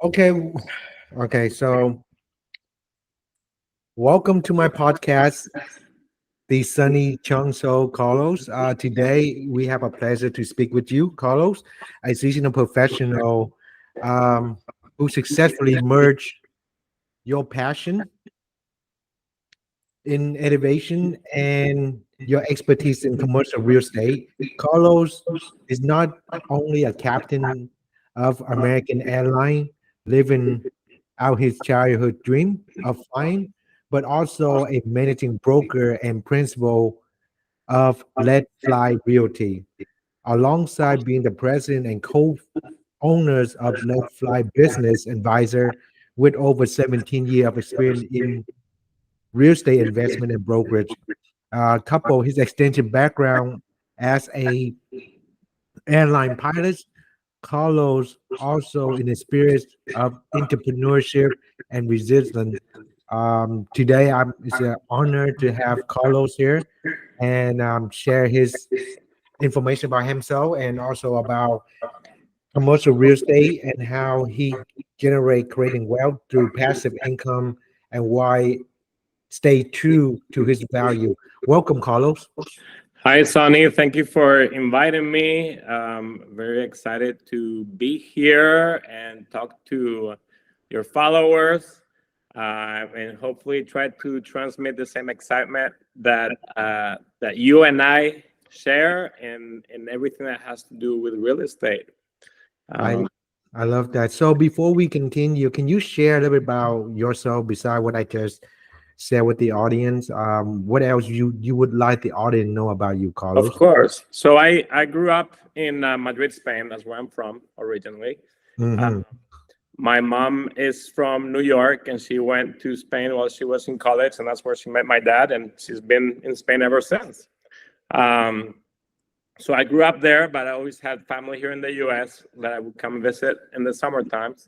Okay, okay. So, welcome to my podcast, the Sonny Chung So Carlos. Today we have a pleasure to speak with you, Carlos, a seasoned professional um, who successfully merged your passion in innovation and your expertise in commercial real estate. Carlos is not only a captain of American Airline, living out his childhood dream of flying, but also a managing broker and principal of Let Fly Realty, alongside being the president and co-owners of Let Fly Business Advisor with over 17 years of experience in real estate investment and brokerage. Couple his extensive background as a airline pilot, Carlos also in the spirit of entrepreneurship and resilience. Today, it's an honor to have Carlos here and share his information about himself and also about commercial real estate and how he generate creating wealth through passive income and why stay true to his value. Welcome, Carlos. Hi, Sonny. Thank you for inviting me. Very excited to be here and talk to your followers, and hopefully try to transmit the same excitement that you and I share in everything that has to do with real estate. I Um, I love that. So before we continue, can you share a little bit about yourself beside what I just said with the audience? What else you would like the audience to know about you, of Carlos? course. So I grew up in Madrid, Spain. That's where I'm from originally. Uh, Mm-hmm. My mom is from New York, and she went to Spain while she was in college, and that's where she met my dad, and she's been in Spain ever since. Um, so I grew up there, but I always had family here in the U.S. that I would come visit in the summer times.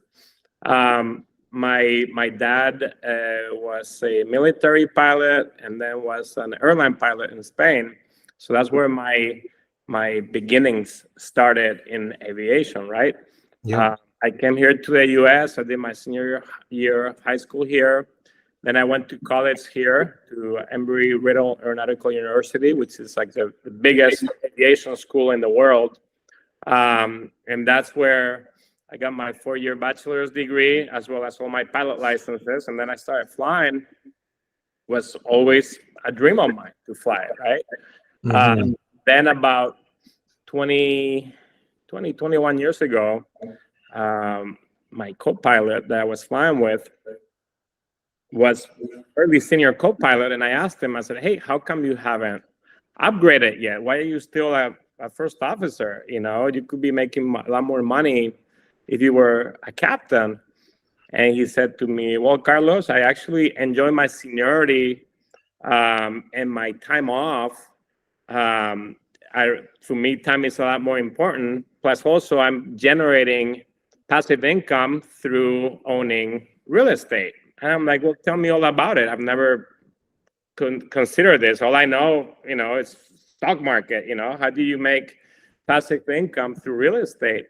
My dad was a military pilot, and then was an airline pilot in Spain. So that's where my beginnings started in aviation, right? Yep. Uh, I came here to the U.S. I did my senior year of high school here. Then I went to college here to Embry-Riddle Aeronautical University, which is like the biggest aviation school in the world. And that's where I got my 4-year bachelor's degree, as well as all my pilot licenses. And then I started flying. Was always a dream of mine to fly, right? Mm-hmm. Then about 21 years ago, my co-pilot that I was flying with was early senior co-pilot, and I asked him, I said, hey, how come you haven't upgraded yet? Why are you still a first officer? You know, you could be making a lot more money if you were a captain. And he said to me, well, Carlos, I actually enjoy my seniority and my time off. To me, time is a lot more important. Plus, also, I'm generating passive income through owning real estate. And I'm like, well, tell me all about it. I've never considered this. All I know, is stock market. How do you make passive income through real estate?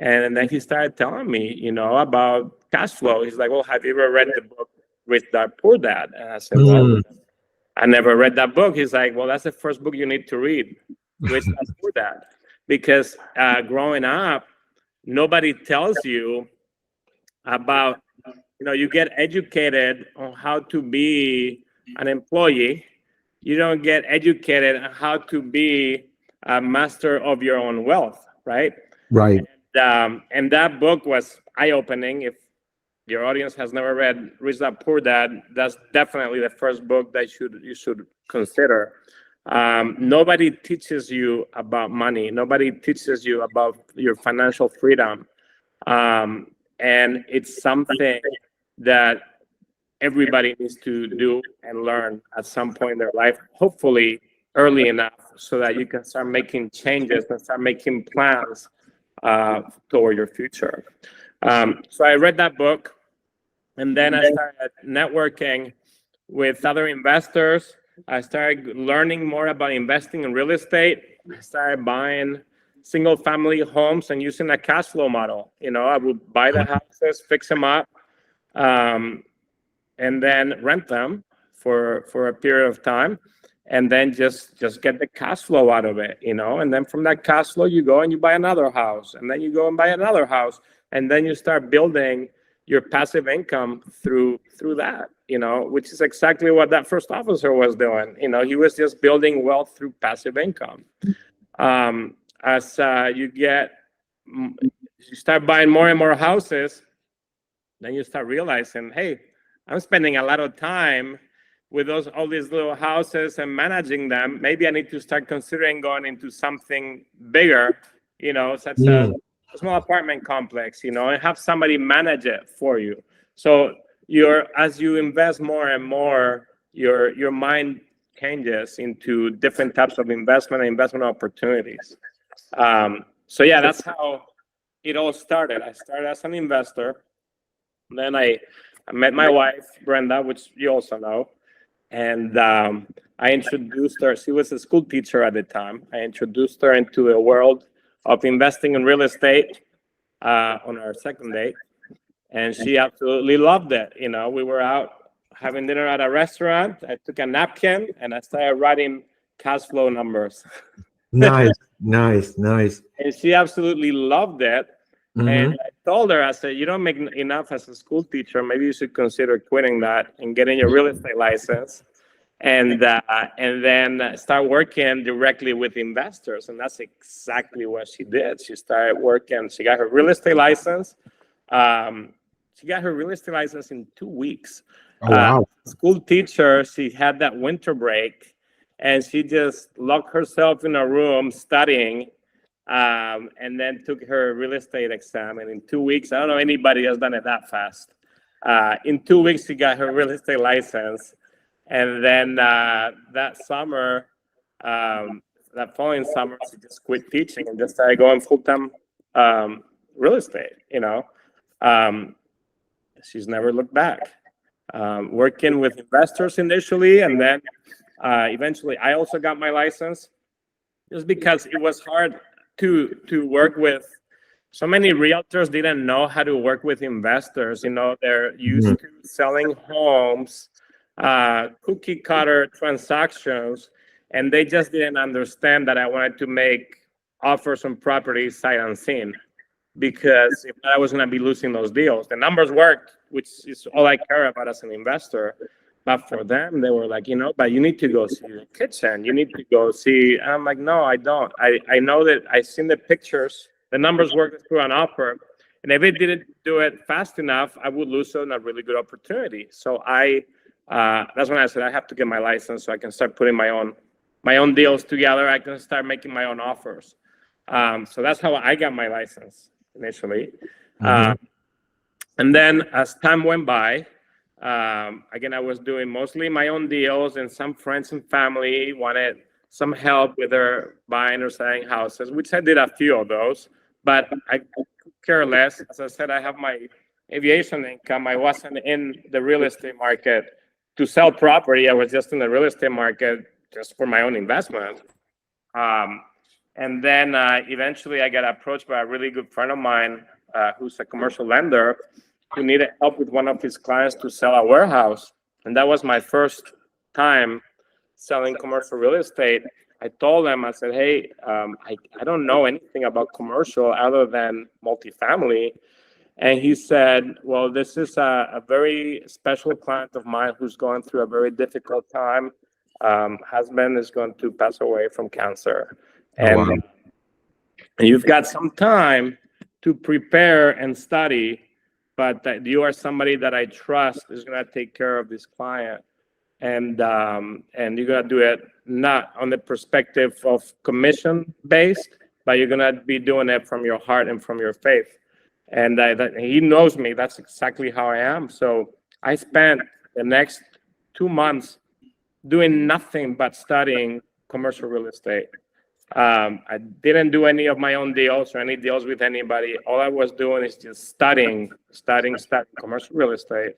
And then he started telling me, about cash flow. He's like, well, have you ever read the book Rich Dad Poor Dad? And I said, well, Mm. I never read that book. He's like, well, that's the first book you need to read, Rich Dad Poor Dad. Because growing up, nobody tells you about, you get educated on how to be an employee. You don't get educated on how to be a master of your own wealth, right? Right. And that book was eye-opening. If your audience has never read Rich Dad Poor Dad, that's definitely the first book that you should consider. Nobody teaches you about money. Nobody teaches you about your financial freedom. And it's something that everybody needs to do and learn at some point in their life, hopefully early enough, so that you can start making changes and start making plans toward your future. So I read that book, and then I started networking with other investors. I started learning more about investing in real estate. I started buying single family homes and using a cash flow model. I would buy the houses, fix them up, and then rent them for a period of time, and then just get the cash flow out of it, and then from that cash flow you go and you buy another house, and then you go and buy another house, and then you start building your passive income through that, which is exactly what that first officer was doing. He was just building wealth through passive income. As you start buying more and more houses, then you start realizing, hey, I'm spending a lot of time with all these little houses and managing them. Maybe I need to start considering going into something bigger, such as a small apartment complex, and have somebody manage it for you. So as you invest more and more, your mind changes into different types of investment and investment opportunities. So yeah, that's how it all started. I started as an investor. Then I met my wife, Brenda, which you also know. And I introduced her. She was a school teacher at the time. I introduced her into the world of investing in real estate on our second date. And she absolutely loved it. We were out having dinner at a restaurant. I took a napkin and I started writing cash flow numbers. Nice. And she absolutely loved it. And I told her, I said, you don't make enough as a school teacher. Maybe you should consider quitting that and getting your real estate license, and then start working directly with investors. And that's exactly what she did. She started working. She got her real estate license. She got her real estate license in 2 weeks. Oh, wow. School teacher, she had that winter break, and she just locked herself in a room studying. And then took her real estate exam. And in 2 weeks, I don't know anybody has done it that fast. In 2 weeks, she got her real estate license. And then that following summer, she just quit teaching and just started going full-time real estate, She's never looked back. Working with investors initially, and then eventually I also got my license just because it was hard to work with. So many realtors didn't know how to work with investors. They're used to selling homes, cookie cutter transactions, and they just didn't understand that I wanted to make offers on properties sight unseen, because if not, I was going to be losing those deals. The numbers worked, which is all I care about as an investor. But for them, they were like, but you need to go see the kitchen. You need to go see. And I'm like, no, I don't. I know that I've seen the pictures. The numbers work through an offer. And if it didn't do it fast enough, I would lose on a really good opportunity. So that's when I said I have to get my license so I can start putting my own deals together. I can start making my own offers. So that's how I got my license initially. And then as time went by, again, I was doing mostly my own deals, and some friends and family wanted some help with their buying or selling houses, which I did a few of those, but I could care less. As I said, I have my aviation income. I wasn't in the real estate market to sell property. I was just in the real estate market just for my own investment. And then eventually I got approached by a really good friend of mine who's a commercial lender, who needed help with one of his clients to sell a warehouse. And that was my first time selling commercial real estate. I told him, I said, hey, I don't know anything about commercial other than multifamily. And he said, well, this is a very special client of mine who's going through a very difficult time. Husband is going to pass away from cancer. And you've got some time to prepare and study, but that you are somebody that I trust is going to take care of this client. And you're going to do it not on the perspective of commission based, but you're going to be doing it from your heart and from your faith. And he knows me. That's exactly how I am. So I spent the next 2 months doing nothing but studying commercial real estate. I didn't do any of my own deals or any deals with anybody. All I was doing is just studying commercial real estate,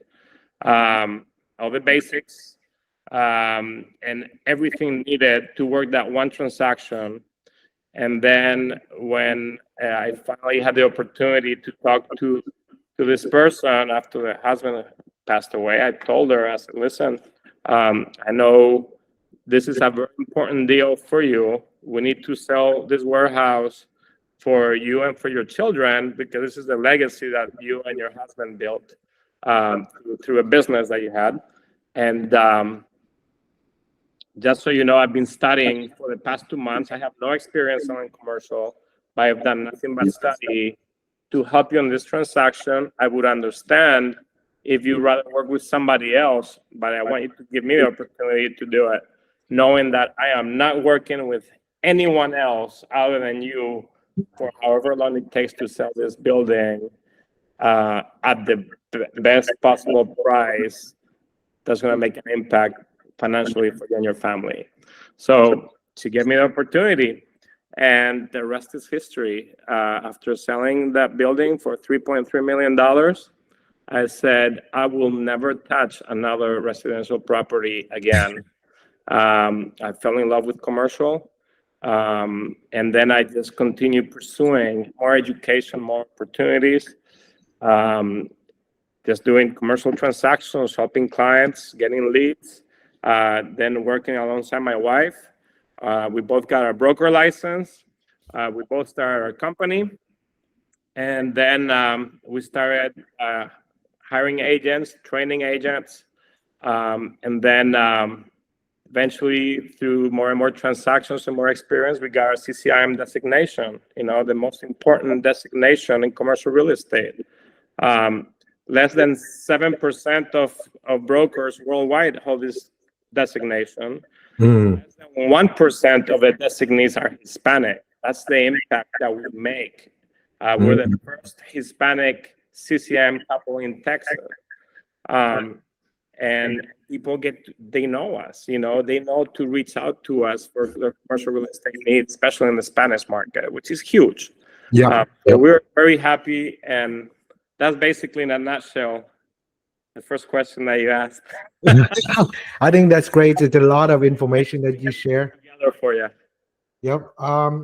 all the basics, and everything needed to work that one transaction. And then when I finally had the opportunity to talk to this person after the husband passed away, I told her, I said, listen, I know this is a very important deal for you. We need to sell this warehouse for you and for your children, because this is the legacy that you and your husband built through a business that you had. And just so you know, I've been studying for the past 2 months. I have no experience selling commercial, but I've done nothing but study to help you on this transaction. I would understand if you rather work with somebody else, but I want you to give me the opportunity to do it, knowing that I am not working with anyone else other than you for however long it takes to sell this building at the best possible price that's going to make an impact financially for you and your family. So she gave me the opportunity, and the rest is history. After selling that building for $3.3 million, I said, I will never touch another residential property again. I fell in love with commercial. And then I just continued pursuing more education, more opportunities, just doing commercial transactions, helping clients, getting leads, then working alongside my wife. We both got our broker license. We both started our company. And then we started hiring agents, training agents. And then eventually, through more and more transactions and more experience, we got our CCIM designation, the most important designation in commercial real estate. Less than 7% of brokers worldwide hold this designation. Less than 1% of the designees are Hispanic. That's the impact that we make. We're the first Hispanic CCIM couple in Texas. And people they know us, they know to reach out to us for their commercial real estate needs, especially in the Spanish market, which is huge. So we're very happy. And that's basically, in a nutshell, the first question that you asked. I think that's great. It's a lot of information that you share. Together for you. Yep.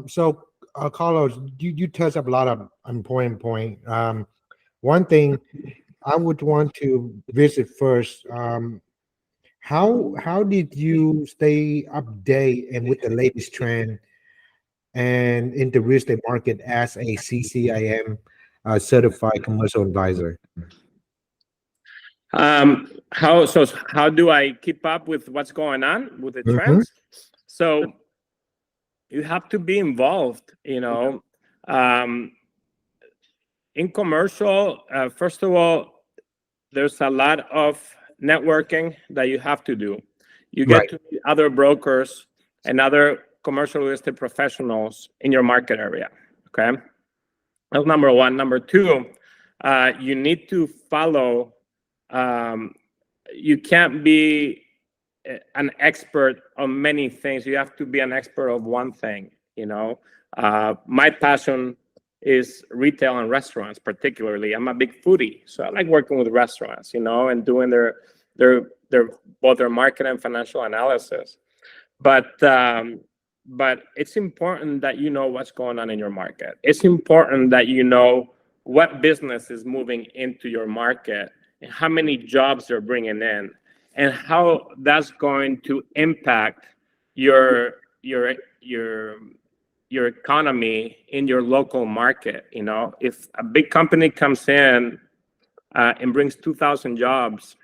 So, Carlos, you touched up a lot of important point. One thing I would want to visit first. How did you stay update and with the latest trend and in the real estate market as a CCIM certified commercial advisor? How do I keep up with what's going on with the trends? So you have to be involved, in commercial. First of all, there's a lot of networking that you have to do. You get to meet other brokers and other commercial real estate professionals in your market area. Okay, that's number one. Number two, you need to follow. You can't be an expert on many things. You have to be an expert of one thing. My passion is retail and restaurants. Particularly, I'm a big foodie, so I like working with restaurants, and doing their both their market and financial analysis. But it's important that you know what's going on in your market. It's important that you know what business is moving into your market and how many jobs they're bringing in, and how that's going to impact your economy in your local market. If a big company comes in and brings 2,000 jobs,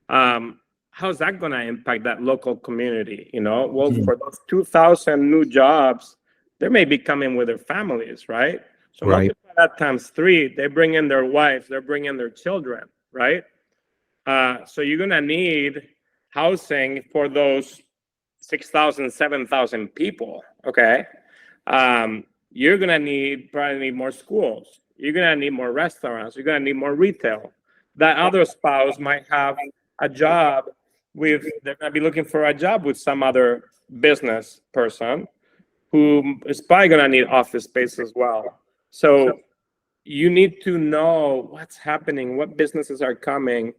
how's that going to impact that local community? Well, for those 2,000 new jobs, they may be coming with their families, right? So multiply that times 3, they bring in their wives, they're bringing their children, right? So you're going to need housing for those 6,000, 7,000 people, okay? You're going to probably need more schools. You're going to need more restaurants. You're going to need more retail. That other spouse might have a job they're going to be looking for a job with some other business person who is probably going to need office space as well. So you need to know what's happening, what businesses are coming,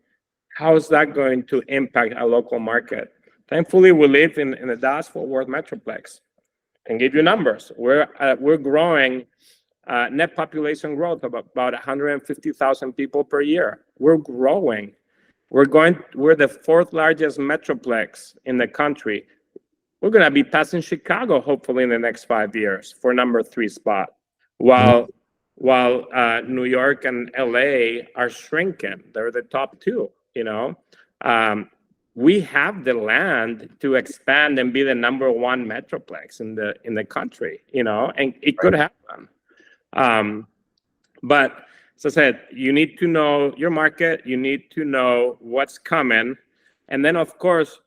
how is that going to impact our local market. Thankfully, we live in the Dallas-Fort Worth Metroplex. and give you numbers. We're growing net population growth of about 150,000 people per year. We're growing. We're the fourth largest metroplex in the country. We're going to be passing Chicago hopefully in the next 5 years for number 3 spot, while New York and LA are shrinking. They're the top 2. We have the land to expand and be the number 1 metroplex in the country. And it could happen. But as I said, you need to know your market. You need to know what's coming, and then of course,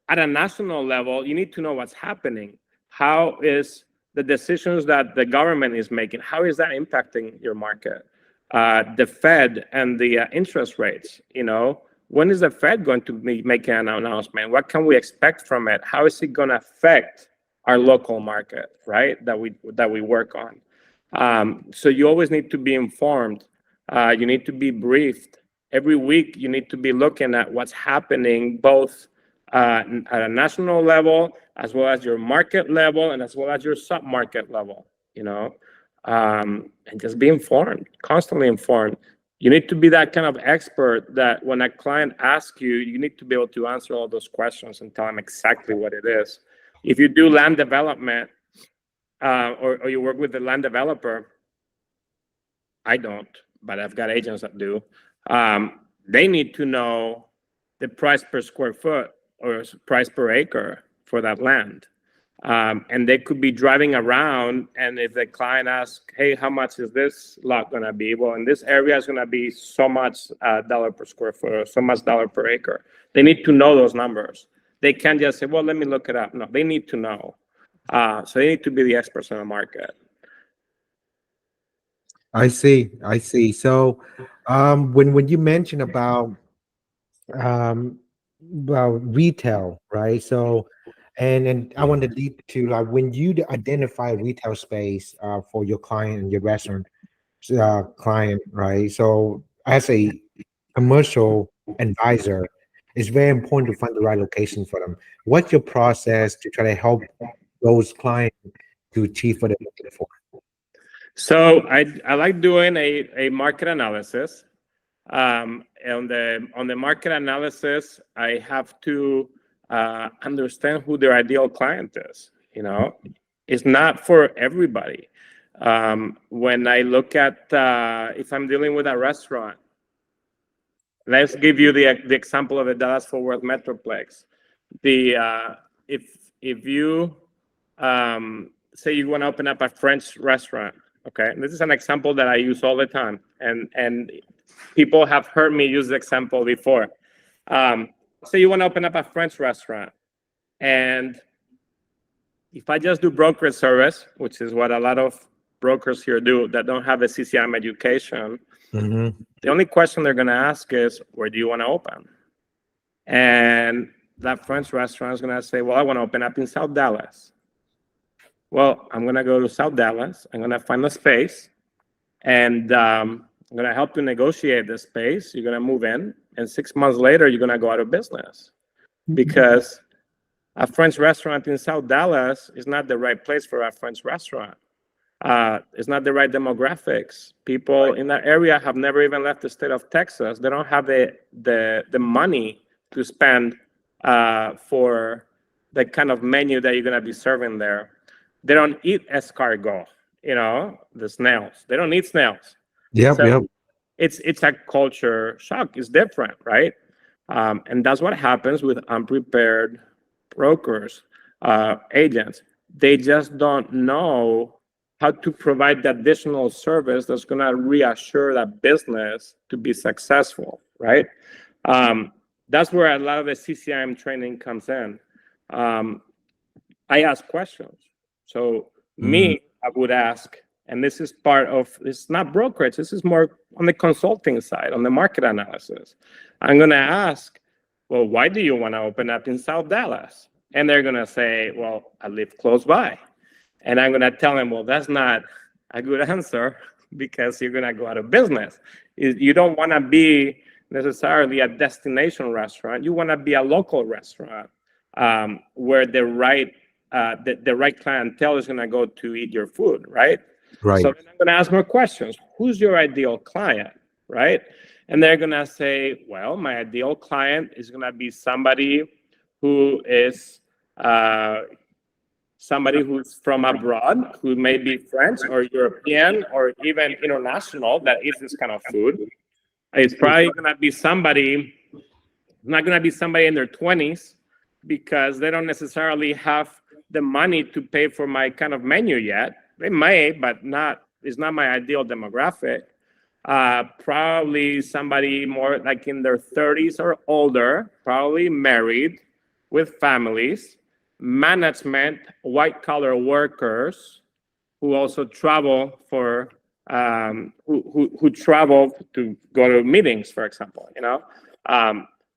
at a national level, you need to know what's happening. How is the decisions that the government is making? How is that impacting your market? The Fed and the interest rates. When is the Fed going to be making an announcement? What can we expect from it? How is it going to affect our local market, right? That we work on. So you always need to be informed. You need to be briefed. Every week, you need to be looking at what's happening, both at a national level, as well as your market level, and as well as your sub-market level, and just be informed, constantly informed. You need to be that kind of expert that when a client asks you, you need to be able to answer all those questions and tell them exactly what it is. If you do land development, or you work with the land developer, I don't, but I've got agents that do. They need to know the price per square foot or price per acre for that land. And they could be driving around, and if the client asks, hey, how much is this lot going to be? Well, in this area is going to be so much dollar per square foot, or so much dollar per acre. They need to know those numbers. They can't just say, well, let me look it up. No, they need to know. So they need to be the experts in the market. I see. So when you mention about retail, right? So and I want to lead to like when you identify retail space for your client and your restaurant client, right? So as a commercial advisor, it's very important to find the right location for them. What's your process to try to help those clients to achieve what they're looking for? So I like doing a market analysis. On the market analysis, I have to understand who their ideal client is. It's not for everybody. When I look at if I'm dealing with a restaurant, let's give you the example of the Dallas-Fort Worth Metroplex. If you say you want to open up a French restaurant, okay, this is an example that I use all the time, and people have heard me use the example before. Say you want to open up a French restaurant, and if I just do brokerage service, which is what a lot of brokers here do that don't have a CCIM education, the only question they're going to ask is, where do you want to open? And that French restaurant is going to say, well, I want to open up in South Dallas. Well, I'm going to go to South Dallas. I'm going to find a space, and I'm going to help you negotiate the space. You're going to move in, and 6 months later, you're going to go out of business because a French restaurant in South Dallas is not the right place for a French restaurant. It's not the right demographics. People in that area have never even left the state of Texas. They don't have the money to spend for the kind of menu that you're going to be serving there. They don't eat escargot, the snails. They don't eat snails. Yep. It's a culture shock. It's different, right? And that's what happens with unprepared brokers, agents. They just don't know how to provide the additional service that's going to reassure that business to be successful, right? That's where a lot of the CCIM training comes in. I ask questions. So I would ask, and this is part of, it's not brokerage, this is more on the consulting side, on the market analysis. I'm going to ask, well, why do you want to open up in South Dallas? And they're going to say, well, I live close by. And I'm going to tell them, well, that's not a good answer because you're going to go out of business. You don't want to be necessarily a destination restaurant. You want to be a local restaurant where the right the right clientele is going to go to eat your food, right? Right. So then I'm going to ask more questions. Who's your ideal client, right? And they're going to say, well, my ideal client is going to be somebody who is somebody who's from abroad, who may be French or European or even international that eats this kind of food. It's probably going to be somebody, not going to be somebody in their 20s, because they don't necessarily have the money to pay for my kind of menu yet. They may, but it's not my ideal demographic. Probably somebody more like in their 30s or older, probably married with families, management, white collar workers who also travel for who travel to go to meetings, for example,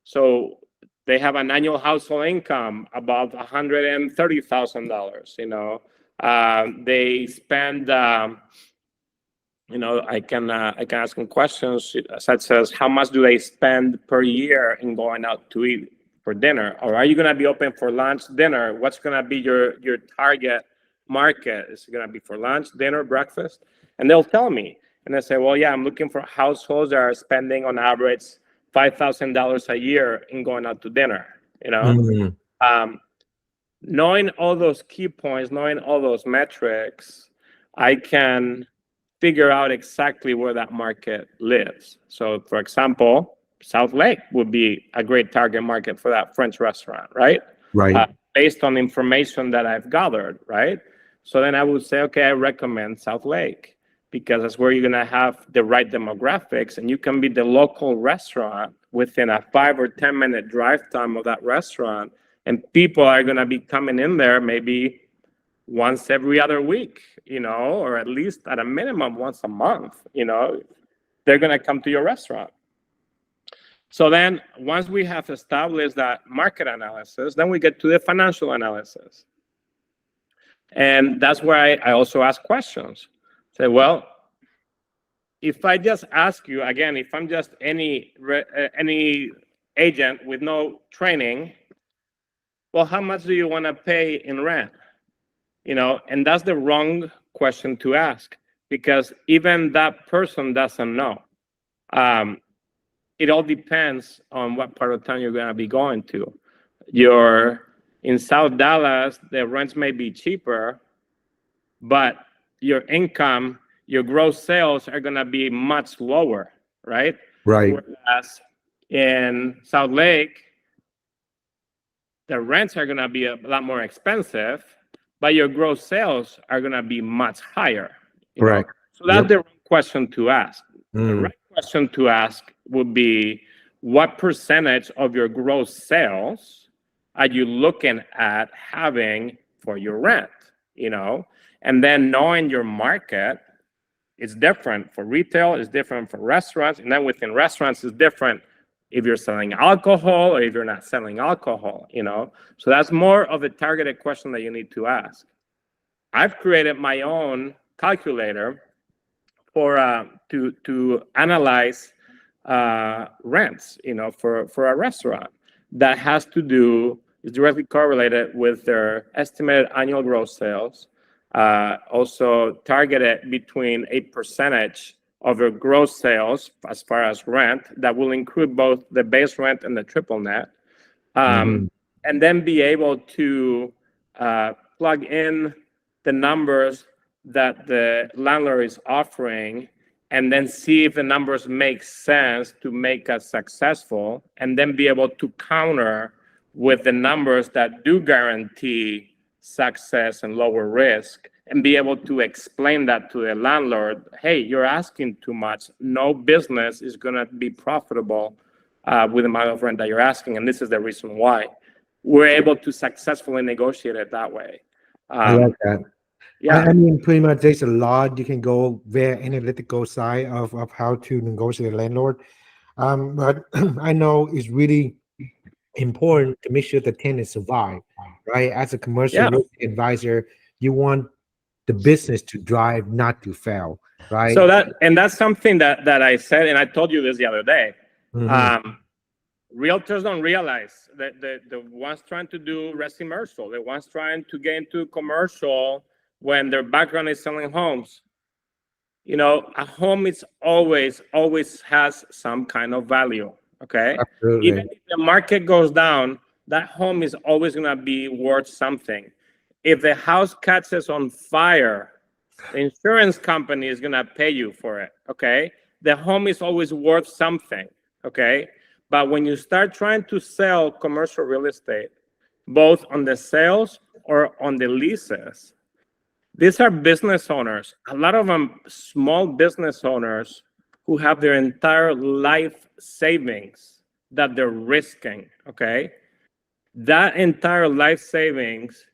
so they have an annual household income above $130,000. They spend I can ask them questions such as, how much do they spend per year in going out to eat for dinner? Or are you going to be open for lunch, dinner? What's going to be your target market? Is it going to be for lunch, dinner, breakfast? And they'll tell me. And I say, well, yeah, I'm looking for households that are spending on average $5,000 a year in going out to dinner. Knowing all those key points, knowing all those metrics, I can figure out exactly where that market lives. So, for example, South Lake would be a great target market for that French restaurant, right? Right. Based on information that I've gathered, right? So then I would say, okay, I recommend South Lake, because that's where you're going to have the right demographics, and you can be the local restaurant within a 5 or 10 minute drive time of that restaurant, and people are going to be coming in there maybe once every other week, or at least at a minimum once a month. They're going to come to your restaurant. So then once we have established that market analysis, then we get to the financial analysis. And that's where I also ask questions. Say, well, if I just ask you, again, if I'm just any agent with no training, well, how much do you want to pay in rent? And that's the wrong question to ask, because even that person doesn't know. It all depends on what part of town you're going to be going to. In South Dallas, the rents may be cheaper, but your income, your gross sales are going to be much lower, right? Right. Whereas in South Lake, the rents are going to be a lot more expensive, but your gross sales are going to be much higher. Correct. So that's the wrong question to ask. The right question to ask would be, what percentage of your gross sales are you looking at having for your rent? And then knowing your market is different for retail, is different for restaurants, and then within restaurants is different if you're selling alcohol or if you're not selling alcohol. So that's more of a targeted question that you need to ask. I've created my own calculator for to analyze rents, for a restaurant, that is directly correlated with their estimated annual gross sales. Also targeted between a percentage of your gross sales as far as rent that will include both the base rent and the triple net, and then be able to plug in the numbers that the landlord is offering, and then see if the numbers make sense to make us successful, and then be able to counter with the numbers that do guarantee success and lower risk, and be able to explain that to the landlord. Hey, you're asking too much. No business is going to be profitable with the amount of rent that you're asking, and this is the reason why. We're able to successfully negotiate it that way. I like that. Yeah. I mean, pretty much there's a lot you can go very analytical side of how to negotiate a landlord. But I know it's really important to make sure the tenants survive, right? As a commercial real estate advisor, you want the business to drive, not to fail, right? So that's something that I said, and I told you this the other day. realtors don't realize that the ones trying to do commercial, the ones trying to get into commercial when their background is selling homes. You know, a home is always has some kind of value. Okay, even Absolutely. if the market goes down, that home is always going to be worth something. If the house catches on fire, the insurance company is going to pay you for it. Okay, the home is always worth something. Okay, but when you start trying to sell commercial real estate, both on the sales or on the leases, these are business owners, a lot of them small business owners who have their entire life savings that they're risking. Okay, that entire life savings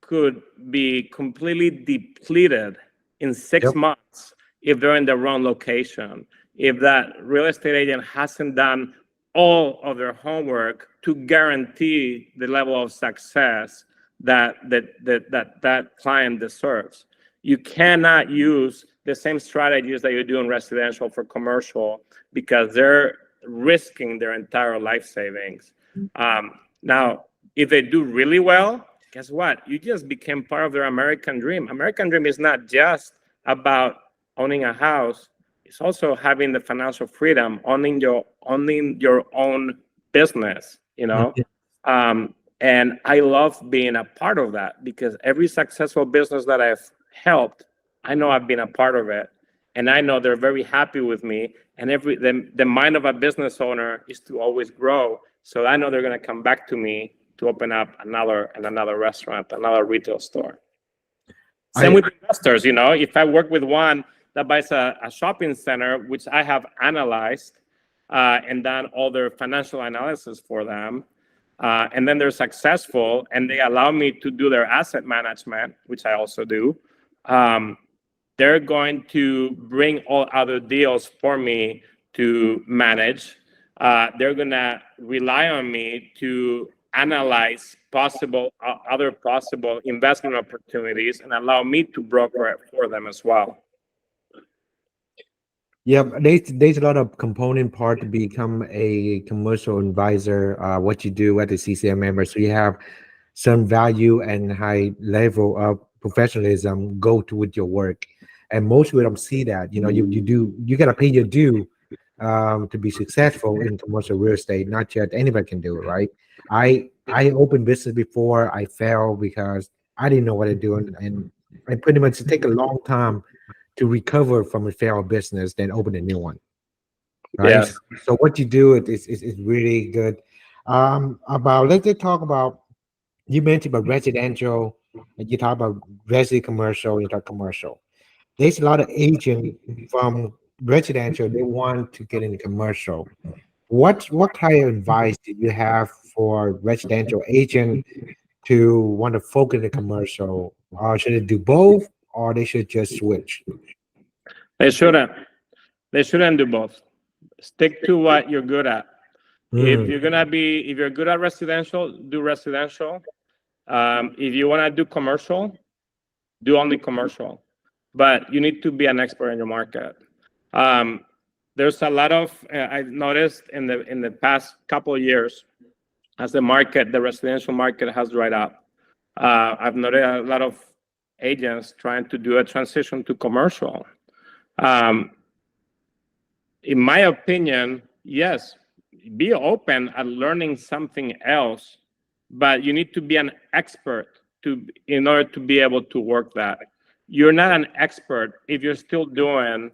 could be completely depleted in 6 Yep. months if they're in the wrong location, if that real estate agent hasn't done all of their homework to guarantee the level of success that client deserves. You cannot use the same strategies that you do in residential for commercial because they're risking their entire life savings. Now, if they do really well, guess what? You just became part of their American dream. American dream is not just about owning a house. It's also having the financial freedom, owning your own business, you know? And I love being a part of that because every successful business that I've helped, I know I've been a part of it. And I know they're very happy with me. And the mind of a business owner is to always grow. So I know they're going to come back to me to open up another restaurant, another retail store. Same with investors, you know, if I work with one that buys a shopping center, which I have analyzed and done all their financial analysis for them, and then they're successful and they allow me to do their asset management, which I also do, they're going to bring all other deals for me to manage. They're going to rely on me to analyze other possible investment opportunities and allow me to broker it for them as well. Yeah, there's a lot of component part to become a commercial advisor. What you do at the CCIM member, so you have some value and high level of professionalism go to with your work, and most of them see that. You know, you gotta pay your due to be successful in commercial real estate. Not just anybody can do it, right? I opened business before I failed because I didn't know what to do, and I pretty much take a long time to recover from a failed business than open a new one, right? Yes. So what you do is really good. Let's just talk about, you mentioned about residential, and you talk about resi commercial, you talk commercial. There's a lot of agents from residential, they want to get into commercial. What kind of advice do you have for residential agent to want to focus in commercial? Or should it do both, or they should just switch? They shouldn't. They shouldn't do both. Stick to what you're good at. If you're good at residential, do residential. If you want to do commercial, do only commercial. But you need to be an expert in your market. There's a lot of I've noticed in the past couple of years, as the residential market has dried up. I've noticed a lot of agents trying to do a transition to commercial. In my opinion, yes, be open at learning something else, but you need to be an expert in order to be able to work that. You're not an expert if you're still doing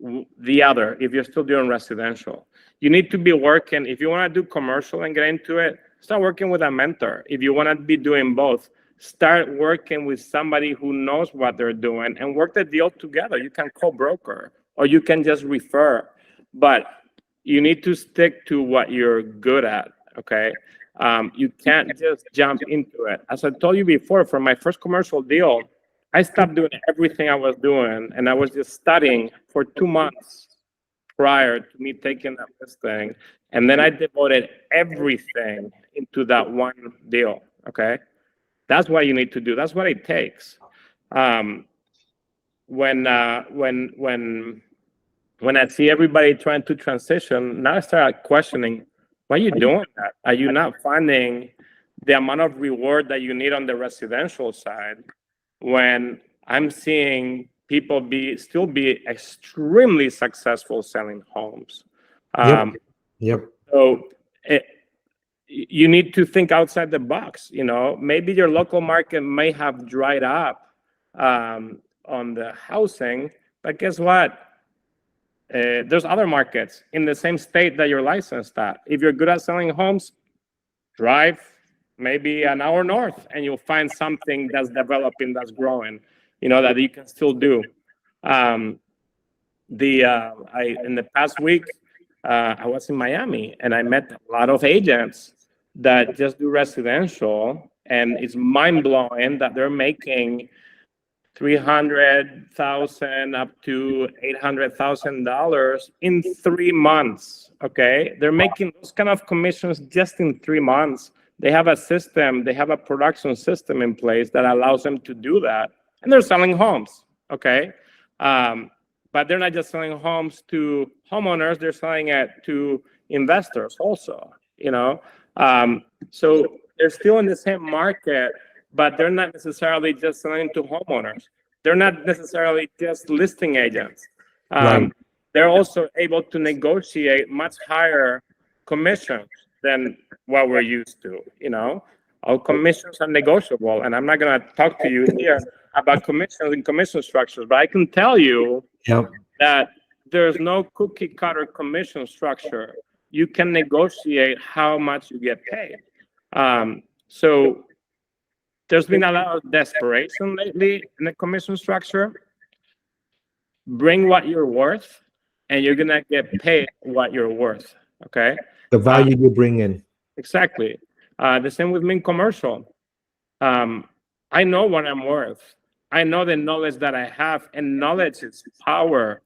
if you're still doing residential. You need to be working, if you want to do commercial and get into it, start working with a mentor. If you want to be doing both, start working with somebody who knows what they're doing and work the deal together. You can co-broker or you can just refer, but you need to stick to what you're good at, okay? You can't just jump into it. As I told you before, for my first commercial deal, I stopped doing everything I was doing and I was just studying for 2 months prior to me taking that listing. And then I devoted everything into that one deal, okay? That's what you need to do. That's what it takes. When I see everybody trying to transition, now I start questioning, Why are you doing that? Are you not finding the amount of reward that you need on the residential side when I'm seeing people still be extremely successful selling homes? Yep. So you need to think outside the box. Maybe your local market may have dried up on the housing, but guess what? There's other markets in the same state that you're licensed at. If you're good at selling homes, drive maybe an hour north and you'll find something that's developing, that's growing, that you can still do. In the past week, I was in Miami and I met a lot of agents that just do residential, and it's mind-blowing that they're making $300,000 up to $800,000 in 3 months. Okay, they're making those kind of commissions just in 3 months. They have a system, they have a production system in place that allows them to do that, and they're selling homes. Okay, but they're not just selling homes to homeowners; they're selling it to investors also. So they're still in the same market, but they're not necessarily just selling to homeowners. They're not necessarily just listing agents. Right. They're also able to negotiate much higher commissions than what we're used to. All commissions are negotiable, and I'm not going to talk to you here about commissions and commission structures, but I can tell you that there's no cookie cutter commission structure. You can negotiate how much you get paid. So there's been a lot of desperation lately in the commission structure. Bring what you're worth, and you're gonna get paid what you're worth. Okay. The value you bring in. Exactly. The same with me in commercial. I know what I'm worth. I know the knowledge that I have, and knowledge is power.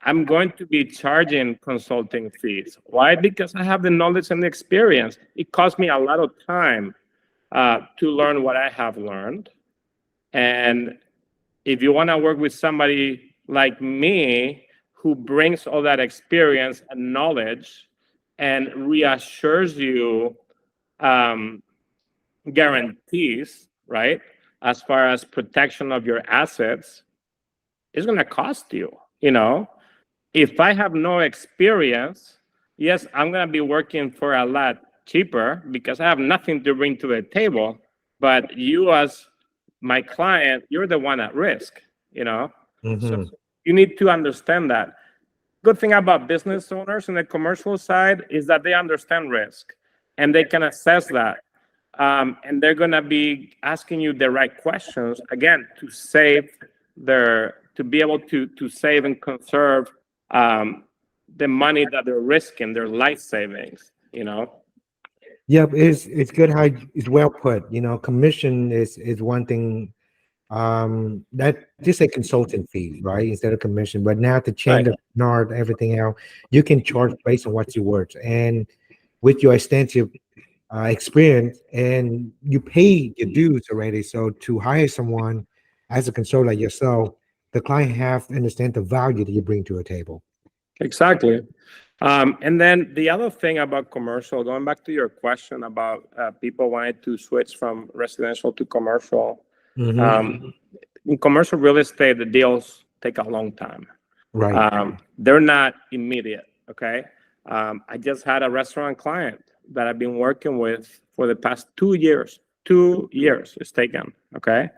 I'm going to be charging consulting fees. Why? Because I have the knowledge and the experience. It cost me a lot of time to learn what I have learned. And if you want to work with somebody like me who brings all that experience and knowledge and reassures you guarantees, right, as far as protection of your assets, it's going to cost you. If I have no experience, yes, I'm going to be working for a lot cheaper because I have nothing to bring to the table. But you, as my client, you're the one at risk. So you need to understand that. Good thing about business owners in the commercial side is that they understand risk and they can assess that. And they're going to be asking you the right questions, again, to be able to save and conserve the money that they're risking, their life savings. Yep, it's good how it's well put. Commission is one thing. That just a consultant fee, right? Instead of commission. But now to change the NARD, everything else, you can charge based on what you're worth. And with your extensive experience, and you pay your dues already. So to hire someone as a consultant like yourself, the client have to understand the value that you bring to a table. Exactly. And then the other thing about commercial, going back to your question about people wanting to switch from residential to commercial, in commercial real estate, the deals take a long time. Right. They're not immediate. Okay. I just had a restaurant client that I've been working with for the past 2 years. 2 years it's taken. Okay.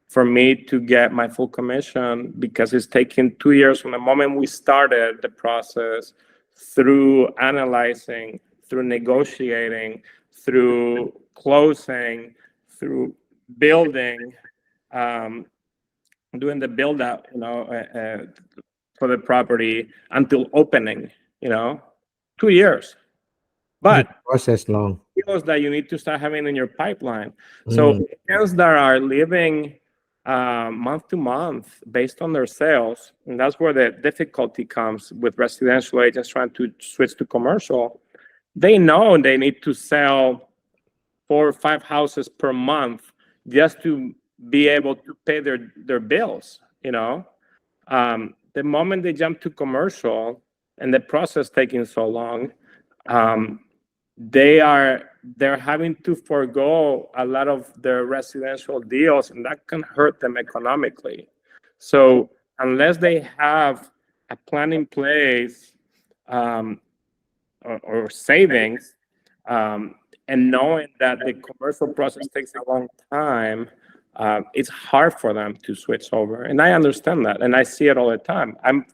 For me to get my full commission, because it's taken 2 years from the moment we started the process, through analyzing, through negotiating, through closing, through building, doing the build out, for the property until opening, 2 years. But the process long. Deals that you need to start having in your pipeline. So agents that are living month to month based on their sales, and that's where the difficulty comes with residential agents trying to switch to commercial. They know they need to sell 4 or 5 houses per month just to be able to pay their bills. The moment they jump to commercial and the process taking so long, they're having to forego a lot of their residential deals, and that can hurt them economically. So unless they have a plan in place, um, or savings, and knowing that the commercial process takes a long time, it's hard for them to switch over. And I understand that, and I see it all the time. I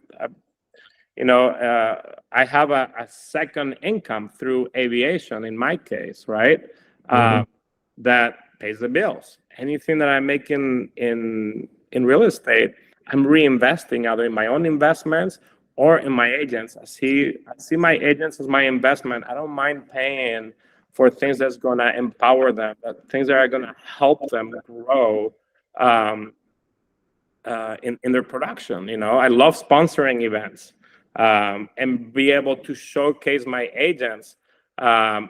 have a second income through aviation in my case, right? That pays the bills. Anything that I make in real estate, I'm reinvesting either in my own investments or in my agents. I see my agents as my investment. I don't mind paying for things that's going to empower them, things that are going to help them grow in their production. I love sponsoring events, and be able to showcase my agents,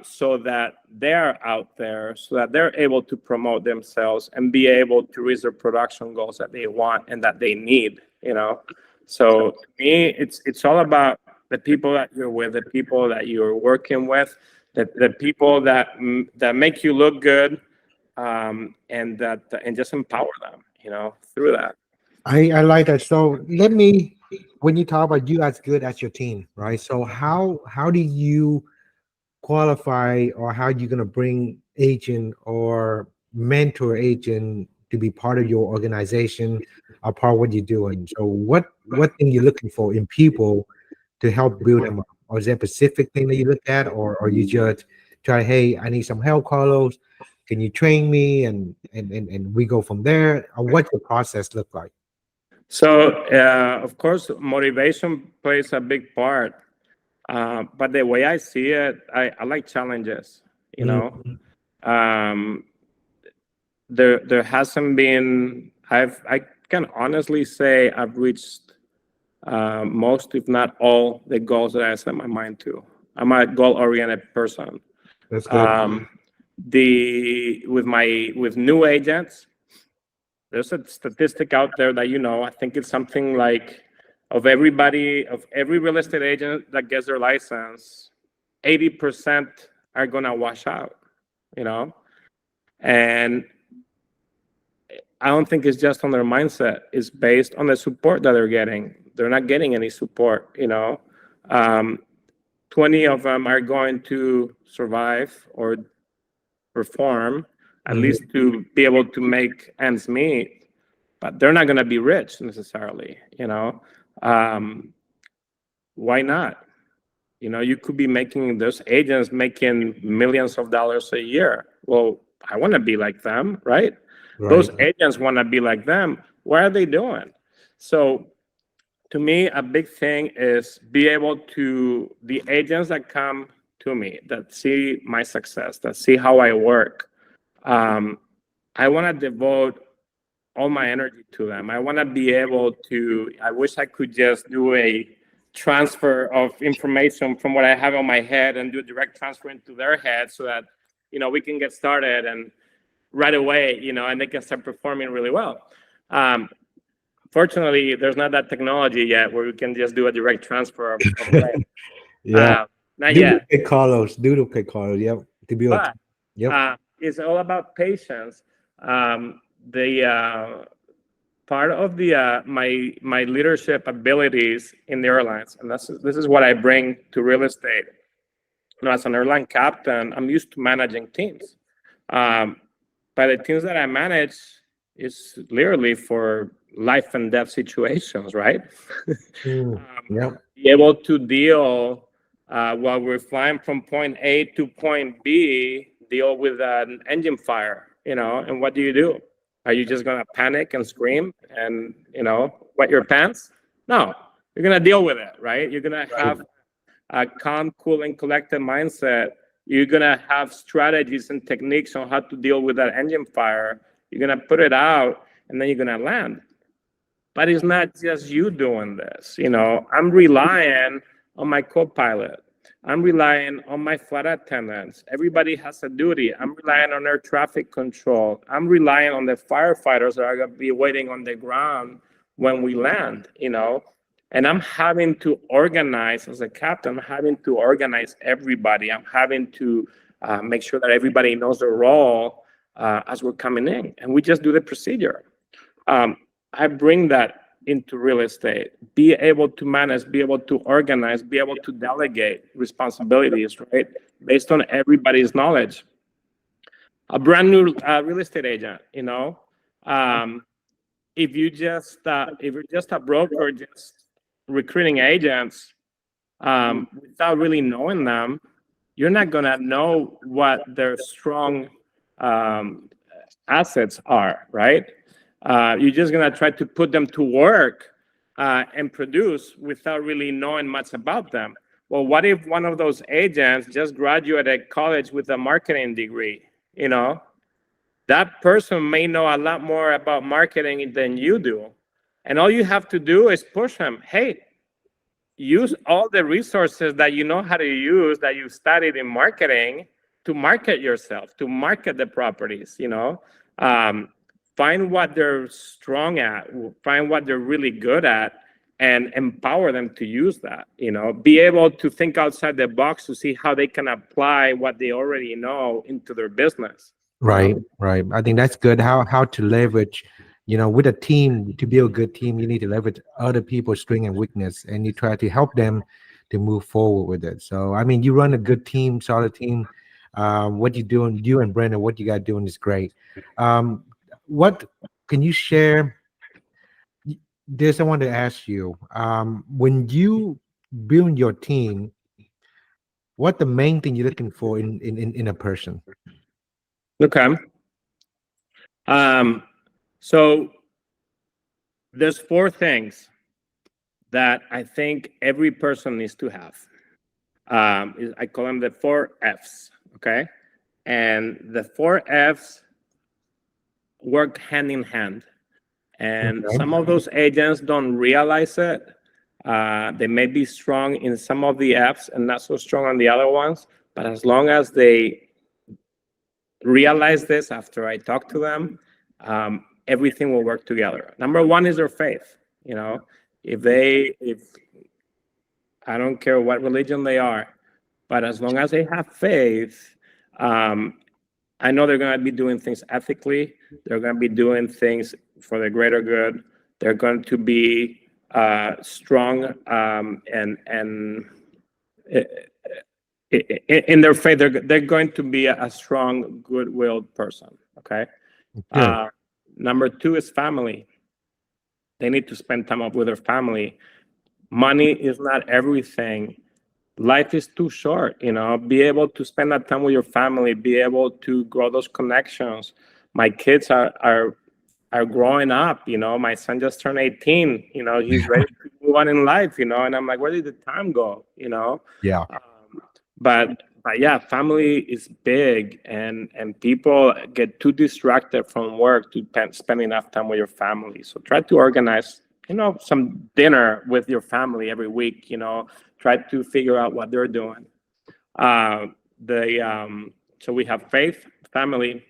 so that they're out there, so that they're able to promote themselves and be able to reach their production goals that they want and that they need. So to me, it's all about the people that you're with, the people that you're working with, the people that make you look good, and just empower them, through that. I like that. So when you talk about you as good as your team, right? So how do you qualify, or how you going to bring agent or mentor agent to be part of your organization, or part of what you're doing? So what thing you're looking for in people to help build them up? Or is there a specific thing that you look at, or you just try, hey, I need some help, Carlos. Can you train me? And we go from there. Or what's the process look like? So, of course, motivation plays a big part. But the way I see it, I like challenges. Um, there hasn't been. I can honestly say I've reached most, if not all, the goals that I set my mind to. I'm a goal-oriented person. That's good. With new agents, there's a statistic out there that I think it's something like, of every real estate agent that gets their license, 80% are gonna wash out. And I don't think it's just on their mindset. It's based on the support that they're getting. They're not getting any support. 20 of them are going to survive or perform, at least to be able to make ends meet, but they're not going to be rich necessarily. Why not? You could be making those agents making millions of dollars a year. Well, I want to be like them, right? Those agents want to be like them. What are they doing? So to me, a big thing is be able to, the agents that come to me, that see my success, that see how I work, I want to devote all my energy to them. I want to be able to, I wish I could just do a transfer of information from what I have on my head and do a direct transfer into their head, so that, we can get started and right away, and they can start performing really well. Fortunately, there's not that technology yet where we can just do a direct transfer of Yeah. not yet. Carlos. Yep. To be able to, But yep. it's all about patience. The part of the my leadership abilities in the airlines, and this is what I bring to real estate. As an airline captain, I'm used to managing teams. But the teams that I manage is literally for life and death situations, right? Yep. Be able to deal while we're flying from point A to point B, deal with an engine fire, and what do? Are you just gonna panic and scream and, wet your pants? No, you're gonna deal with it, right? You're gonna have a calm, cool, and collected mindset. You're gonna have strategies and techniques on how to deal with that engine fire. You're gonna put it out, and then you're gonna land. But it's not just you doing this. I'm relying on my co-pilot. I'm relying on my flight attendants. Everybody has a duty. I'm relying on air traffic control. I'm relying on the firefighters that are going to be waiting on the ground when we land. And I'm having to organize as a captain, I'm having to organize everybody. I'm having to make sure that everybody knows their role as we're coming in. And we just do the procedure. I bring that into real estate. Be able to manage, be able to organize, be able to delegate responsibilities, right? Based on everybody's knowledge. A brand new real estate agent, if you're just a broker, just recruiting agents without really knowing them, you're not gonna know what their strong assets are, right? You're just gonna try to put them to work and produce without really knowing much about them. Well, what if one of those agents just graduated college with a marketing degree? That person may know a lot more about marketing than you do. And all you have to do is push them. Hey, use all the resources that you know how to use, that you studied in marketing, to market yourself, to market the properties. Find what they're strong at, find what they're really good at, and empower them to use that. Be able to think outside the box to see how they can apply what they already know into their business. Right. I think that's good. How to leverage, with a team, to build a good team, you need to leverage other people's strength and weakness, and you try to help them to move forward with it. So, I mean, you run a good team, solid team. What you doing, you and Brandon, what you got doing is great. What can you share? There's someone to ask you. When you build your team, what the main thing you're looking for in a person? Okay. So there's 4 things that I think every person needs to have. I call them the 4 Fs, okay? And the 4 Fs work hand in hand. And some of those agents don't realize it. They may be strong in some of the Fs and not so strong on the other ones. But as long as they realize this after I talk to them, everything will work together. Number 1 is their faith. If I don't care what religion they are, but as long as they have faith, I know they're going to be doing things ethically. They're going to be doing things for the greater good. They're going to be strong and in their faith. They're going to be a strong, good-willed person. Okay. Number 2 is family. They need to spend time up with their family. Money is not everything. Life is too short. Be able to spend that time with your family. Be able to grow those connections. My kids are growing up. My son just turned 18. He's ready to move on in life. And I'm like, where did the time go? Yeah. But yeah, family is big, and people get too distracted from work to spend enough time with your family. So try to organize, some dinner with your family every week. Try to figure out what they're doing. So we have faith, family,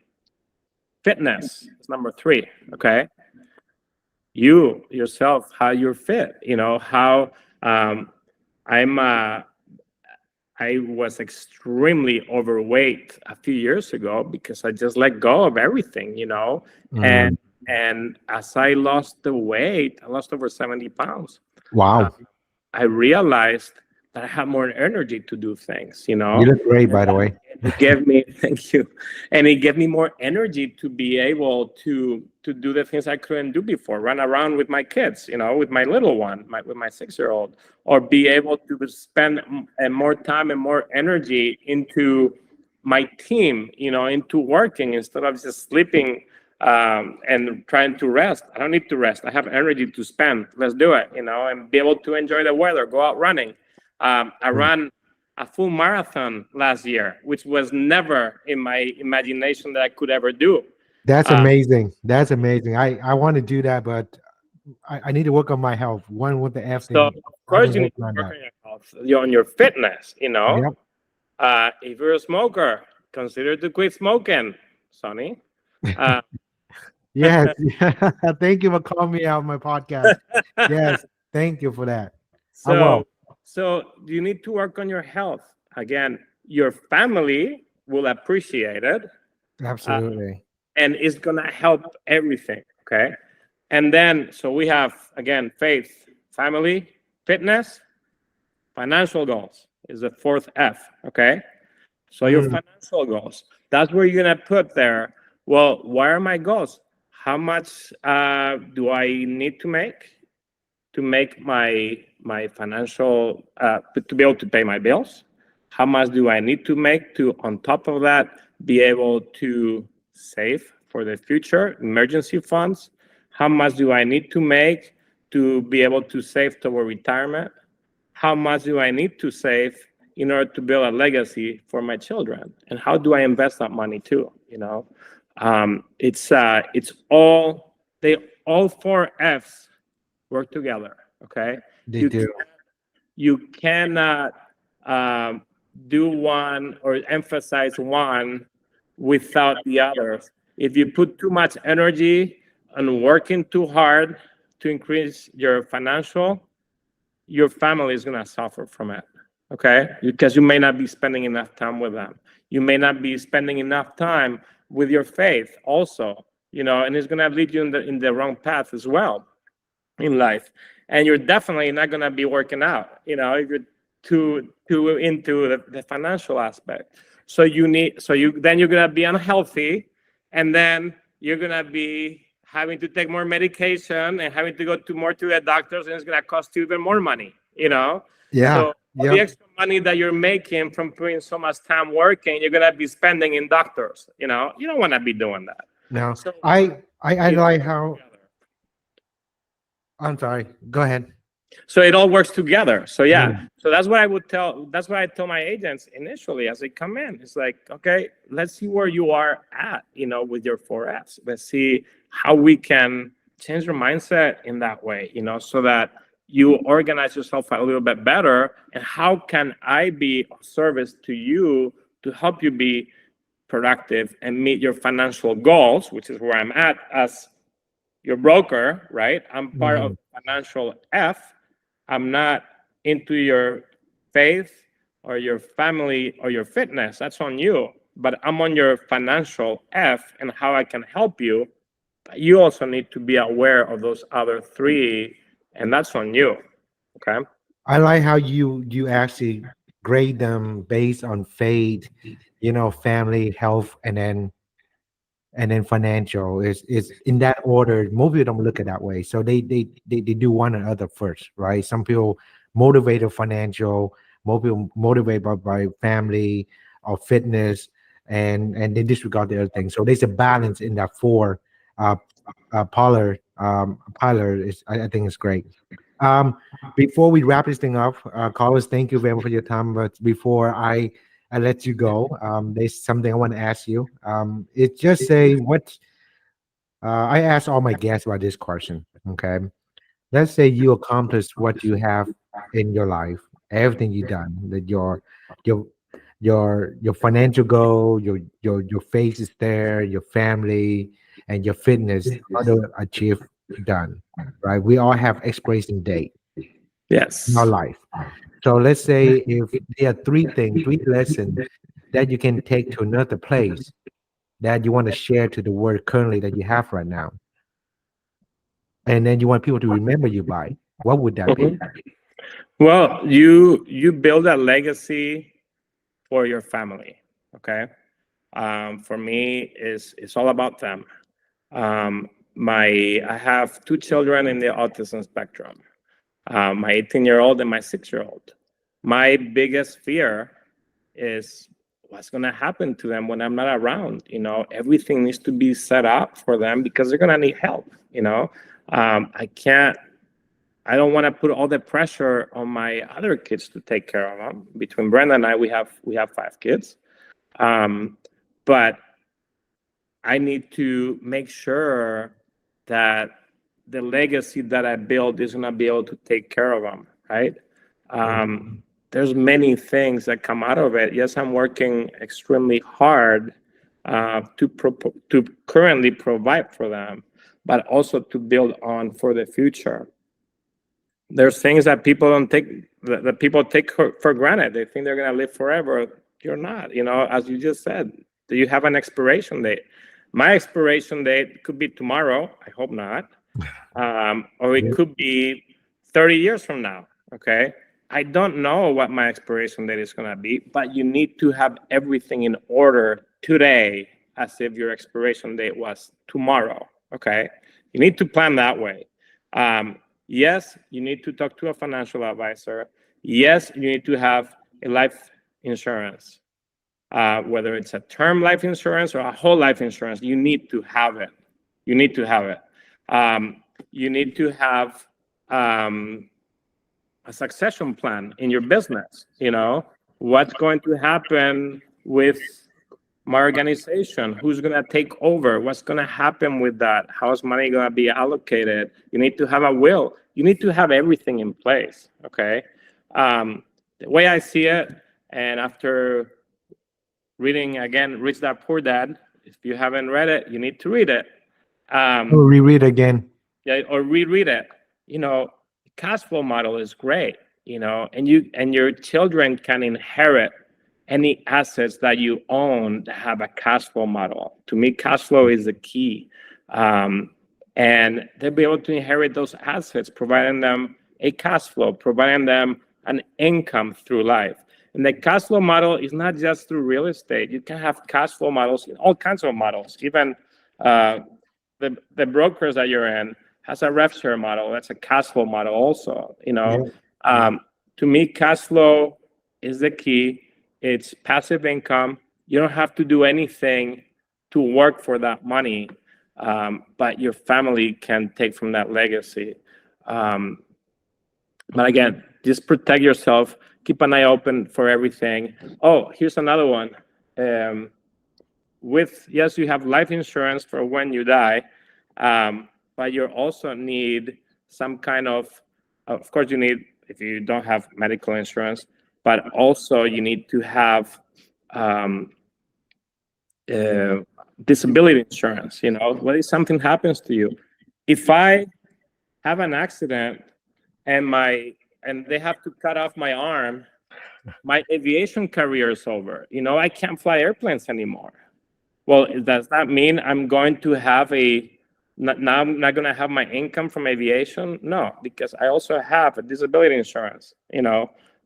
fitness is number 3. Okay, you yourself, how you're fit. How I was extremely overweight a few years ago because I just let go of everything, and as I lost the weight, I lost over 70 pounds. Wow. I realized that I have more energy to do things, You look great, by the way. It gave me, thank you, and it gave me more energy to be able to do the things I couldn't do before. Run around with my kids, with my little one, with my 6-year-old, or be able to spend more time and more energy into my team, into working instead of just sleeping and trying to rest. I don't need to rest. I have energy to spend. Let's do it, and be able to enjoy the weather, go out running. I ran a full marathon last year, which was never in my imagination that I could ever do. That's amazing. That's amazing. I want to do that, but I need to work on my health. One with the F thing. So of course you need to work on your health, on your fitness. Yep. If you're a smoker, consider to quit smoking, Sonny. Yes. Thank you for calling me out on my podcast. Yes. Thank you for that. I will. So you need to work on your health. Again, your family will appreciate it, Absolutely. and it's gonna help everything. Okay. And then, so we have again faith, family, fitness, financial goals is the fourth F. Okay. So your Mm, financial goals, that's where you're gonna put there. Well, what are my goals? How much do I need to make my financial to be able to pay my bills? How much do I need to make to, on top of that, be able to save for the future, emergency funds? How much do I need to make to be able to save toward retirement? How much do I need to save in order to build a legacy for my children? And how do I invest that money too? It's all, they all four F's work together. Okay, they you do. you cannot um, do one or emphasize one without the others. If you put too much energy on working too hard to increase your financial, your family is going to suffer from it. Okay, because you may not be spending enough time with them. You may not be spending enough time with your faith also, and it's going to lead you in the wrong path as well in life. And you're definitely not going to be working out, if you're too into the financial aspect. So then you're going to be unhealthy, and then you're going to be having to take more medication and having to go to the doctors, and it's going to cost you even more money. Yeah. So all the Yep. extra money that you're making from putting so much time working, you're going to be spending in doctors. You don't want to be doing that. No, So I it all like works how. together. I'm sorry. Go ahead. So it all works together. So yeah, Mm, so that's what I tell my agents initially as they come in. It's like, okay, let's see where you are at, with your 4S. Let's see how we can change your mindset in that way, so that you organize yourself a little bit better. And how can I be of service to you to help you be productive and meet your financial goals, which is where I'm at as your broker, right? I'm part of mhm. financial F. I'm not into your faith or your family or your fitness. That's on you. But I'm on your financial F and how I can help you. But you also need to be aware of those other three, and that's on you. Okay. I like how you actually grade them based on faith, family, health, and then financial is in that order. Most people don't look at that way, so they do one or other first, right? Some people motivated financial, most people motivated by family or fitness, and they disregard the other things. So there's a balance in that four uh pillar is I think is great. um Before we wrap this thing up, Carlos, thank you very much for your time. But before I let you go, there's something I want to ask you. It just say what I ask all my guests about this question. Okay, let's say you accomplish what you have in your life, everything you've done, that your your financial goal, your face is there, your family, and your fitness, all the achieve done, right? We all have expiration date in our Yes. life. So let's say if there are three lessons that you can take to another place that you want to share to the world currently that you have right now, and then you want people to remember you by, what would that be? Mhm. Well, you build a legacy for your family. Okay. For me, it's all about them. I have two children in the autism spectrum. My 18-year-old and my 6-year-old. My biggest fear is what's going to happen to them when I'm not around. Everything needs to be set up for them because they're going to need help. I don't want to put all the pressure on my other kids to take care of them. Between Brenda and I, we have 5 kids. But I need to make sure that the legacy that I build is going to be able to take care of them, right? There's many things that come out of it. Yes, I'm working extremely hard to currently provide for them, but also to build on for the future. There's things that people don't take, that people take for granted. They think they're going to live forever. You're not, as you just said. Do you have an expiration date? My expiration date could be tomorrow. I hope not. Or it could be 30 years from now. Okay. I don't know what my expiration date is going to be, but you need to have everything in order today as if your expiration date was tomorrow. Okay. You need to plan that way. Yes, you need to talk to a financial advisor. Yes, you need to have a life insurance, whether it's a term life insurance or a whole life insurance. You need to have it. You need to have it. You need to have a succession plan in your business. What's going to happen with my organization? Who's going to take over? What's going to happen with that? How's money going to be allocated? You need to have a will. You need to have everything in place. Okay. The way I see it, and after reading again Rich Dad Poor Dad, if you haven't read it, you need to read it. Reread again. Yeah, or reread it. Cash flow model is great, and your children can inherit any assets that you own that have a cash flow model. To me, cash flow is the key. And they'll be able to inherit those assets, providing them a cash flow, providing them an income through life. And the cash flow model is not just through real estate. You can have cash flow models in all kinds of models. Even the brokers that you're in has a rev share model. That's a cash flow model also. To me, cash flow is the key. It's passive income. You don't have to do anything to work for that money, but your family can take from that legacy. But again, just protect yourself. Keep an eye open for everything. Oh, here's another one. Yes, you have life insurance for when you die, but you also need some kind of course, you need, if you don't have medical insurance, but also you need to have disability insurance. What if something happens to you? If I have an accident and they have to cut off my arm, my aviation career is over. I can't fly airplanes anymore. Well, does that mean I'm going to have now I'm not going to have my income from aviation? No, because I also have a disability insurance,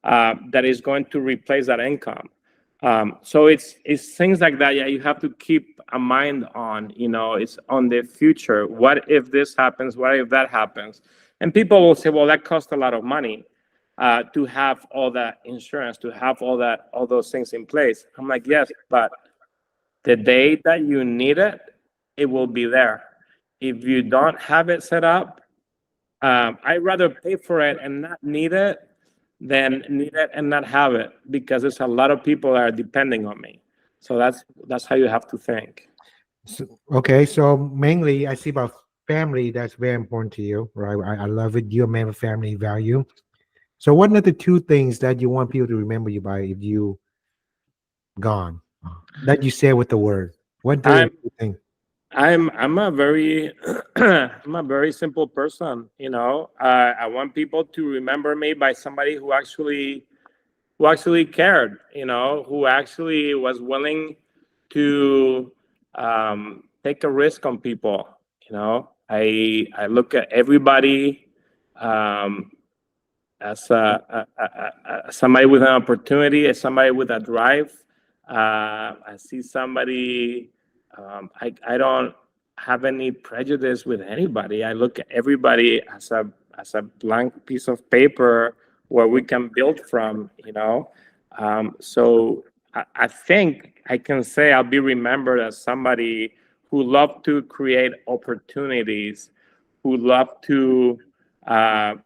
that is going to replace that income. So it's things like that. Yeah, you have to keep a mind on, it's on the future. What if this happens? What if that happens? And people will say, well, that costs a lot of money to have all that insurance, to have all those things in place. I'm like, yes, but the day that you need it, it will be there. If you don't have it set up, I'd rather pay for it and not need it than need it and not have it, because there's a lot of people that are depending on me. So that's how you have to think. So mainly I see about family. That's very important to you, right? I love it. You're a man of family value. So what are the two things that you want people to remember you by if you gone? That you say with the word. What do you think? I'm a very I'm a very simple person. I want people to remember me by somebody who actually cared. Who actually was willing to take a risk on people. I look at everybody as somebody with an opportunity, as somebody with a drive. I see somebody. I don't have any prejudice with anybody. I look at everybody as a blank piece of paper where we can build from. So I think I can say I'll be remembered as somebody who loved to create opportunities, who loved to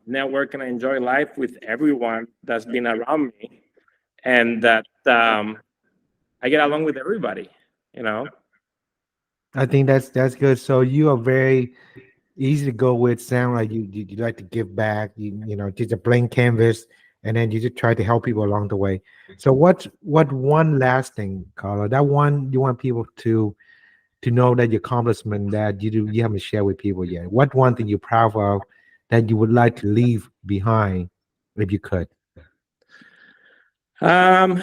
network and enjoy life with everyone that's been around me, and that I get along with everybody. I think that's good. So you are very easy to go with. Sound like you like to give back. Just a blank canvas, and then you just try to help people along the way. So what one last thing, Carlo? That one you want people to know that your accomplishment that you haven't shared with people yet. What one thing you're proud of that you would like to leave behind if you could? Um,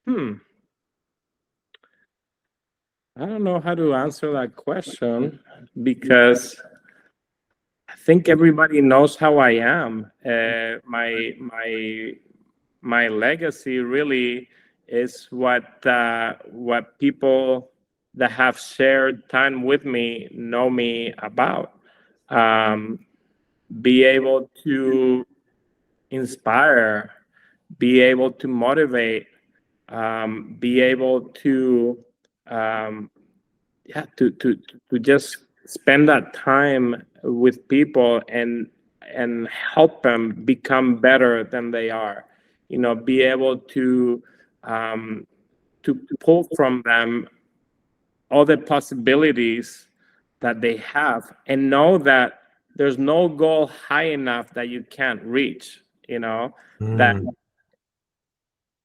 hmm. I don't know how to answer that question because I think everybody knows how I am. My legacy really is what people that have shared time with me know me about. Um, be able to inspire, be able to motivate, be able to um, yeah to just spend that time with people and help them become better than they are, be able um, to pull from them all the possibilities that they have and know that there's no goal high enough that you can't reach, that. Mm,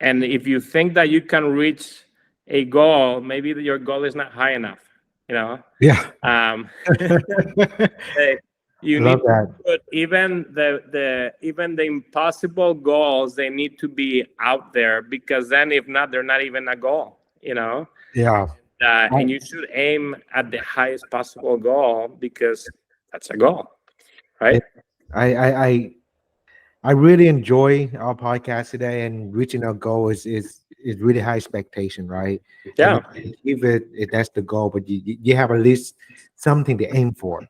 And if you think that you can reach a goal, maybe your goal is not high enough, you know. yeah. Um, you I need love to that. put even the impossible goals. They need to be out there because then, if not, they're not even a goal, Yeah. And you should aim at the highest possible goal because that's a goal, I, right? I I really enjoy our podcast today, and reaching our goal is really high expectation, right? And Yeah. if you achieve it, that's the goal. But you have at least something to aim for.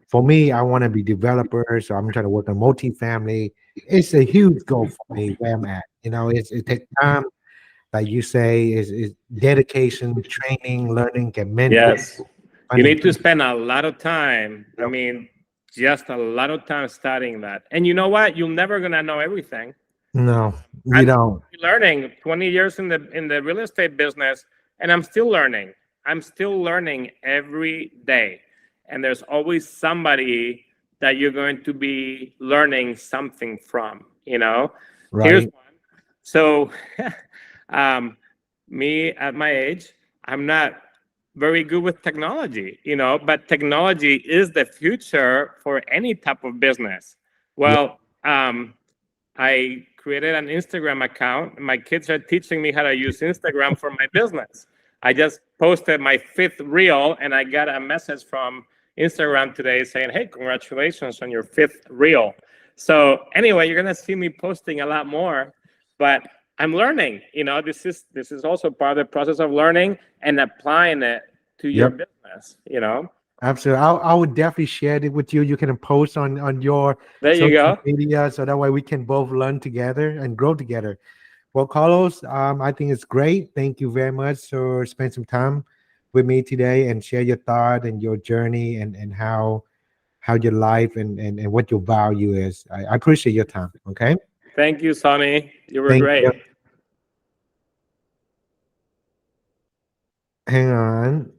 For me, I want to be developer, so I'm trying to work on multifamily. It's a huge goal for me where I'm at. It takes time, like you say, is dedication, training, learning, get mentor, Yes. You finding. need to spend a lot of time. I Yep. mean, just a lot of time studying that. And you know what? You're never gonna know everything. No, you I'm don't. learning 20 years in the real estate business, and I'm still learning. I'm still learning every day. And there's always somebody that you're going to be learning something from, Here's Right. one. So um, me at my age, I'm not very good with technology, but technology is the future for any type of business. Yeah. Well, I created an Instagram account. My kids are teaching me how to use Instagram for my business. I just posted my 5th reel and I got a message from Instagram today saying, "Hey, congratulations on your 5th reel." So anyway, you're gonna see me posting a lot more, but I'm learning. This is also part of the process of learning and applying it to your Yep. business. Absolutely. I would definitely share it with you. You can post on your There you social go. media so that way we can both learn together and grow together. Well, Carlos, I think it's great. Thank you very much for spending some time with me today and share your thought and your journey and how your life and what your value is. I appreciate your time. Okay. Thank you, Sonny. You were Thank great. you. Hang on.